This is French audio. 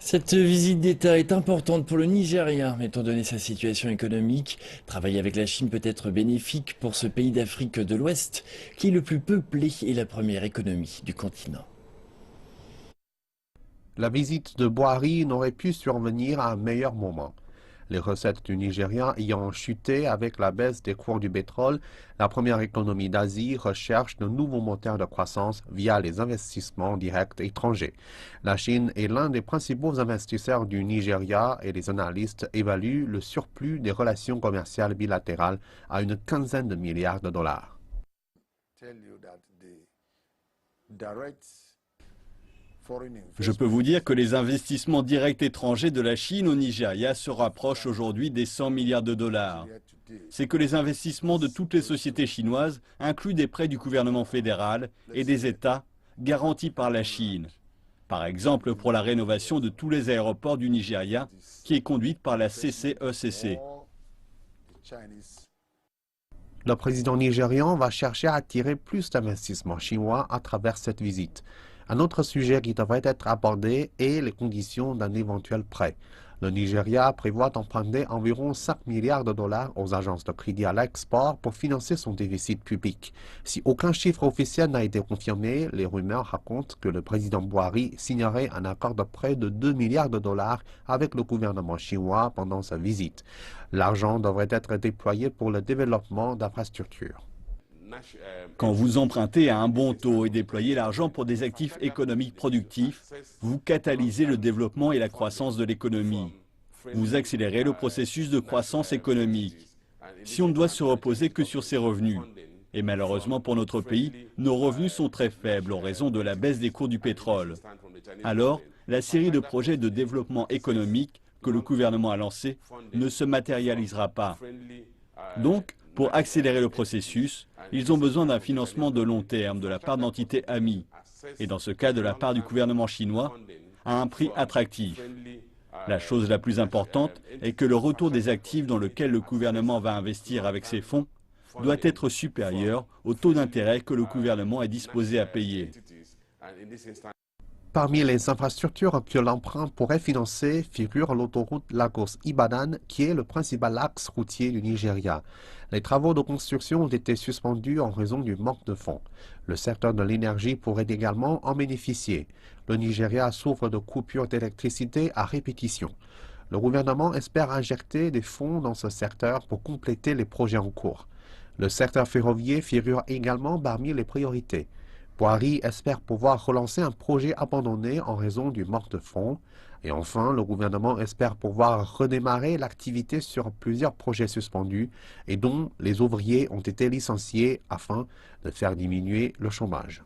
Cette visite d'État est importante pour le Nigeria, étant donné sa situation économique. Travailler avec la Chine peut être bénéfique pour ce pays d'Afrique de l'Ouest, qui est le plus peuplé et la première économie du continent. La visite de Boari n'aurait pu survenir à un meilleur moment. Les recettes du Nigeria ayant chuté avec la baisse des cours du pétrole, la première économie d'Asie recherche de nouveaux moteurs de croissance via les investissements directs étrangers. La Chine est l'un des principaux investisseurs du Nigeria et les analystes évaluent le surplus des relations commerciales bilatérales à une quinzaine de milliards de dollars. Je peux vous dire que les investissements directs étrangers de la Chine au Nigeria se rapprochent aujourd'hui des 100 milliards de dollars. C'est que les investissements de toutes les sociétés chinoises incluent des prêts du gouvernement fédéral et des États garantis par la Chine. Par exemple, pour la rénovation de tous les aéroports du Nigeria, qui est conduite par la CCECC. Le président nigérian va chercher à attirer plus d'investissements chinois à travers cette visite. Un autre sujet qui devrait être abordé est les conditions d'un éventuel prêt. Le Nigeria prévoit d'emprunter environ 5 milliards de dollars aux agences de crédit à l'export pour financer son déficit public. Si aucun chiffre officiel n'a été confirmé, les rumeurs racontent que le président Boari signerait un accord de prêt de 2 milliards de dollars avec le gouvernement chinois pendant sa visite. L'argent devrait être déployé pour le développement d'infrastructures. Quand vous empruntez à un bon taux et déployez l'argent pour des actifs économiques productifs, vous catalysez le développement et la croissance de l'économie. Vous accélérez le processus de croissance économique. Si on ne doit se reposer que sur ses revenus, et malheureusement pour notre pays, nos revenus sont très faibles en raison de la baisse des cours du pétrole. Alors, la série de projets de développement économique que le gouvernement a lancés ne se matérialisera pas. Donc, pour accélérer le processus, ils ont besoin d'un financement de long terme de la part d'entités amies, et dans ce cas de la part du gouvernement chinois, à un prix attractif. La chose la plus importante est que le retour des actifs dans lequel le gouvernement va investir avec ses fonds doit être supérieur au taux d'intérêt que le gouvernement est disposé à payer. Parmi les infrastructures que l'emprunt pourrait financer figure l'autoroute Lagos-Ibadan, qui est le principal axe routier du Nigeria. Les travaux de construction ont été suspendus en raison du manque de fonds. Le secteur de l'énergie pourrait également en bénéficier. Le Nigeria souffre de coupures d'électricité à répétition. Le gouvernement espère injecter des fonds dans ce secteur pour compléter les projets en cours. Le secteur ferroviaire figure également parmi les priorités. Boari espère pouvoir relancer un projet abandonné en raison du manque de fonds. Et enfin, le gouvernement espère pouvoir redémarrer l'activité sur plusieurs projets suspendus et dont les ouvriers ont été licenciés afin de faire diminuer le chômage.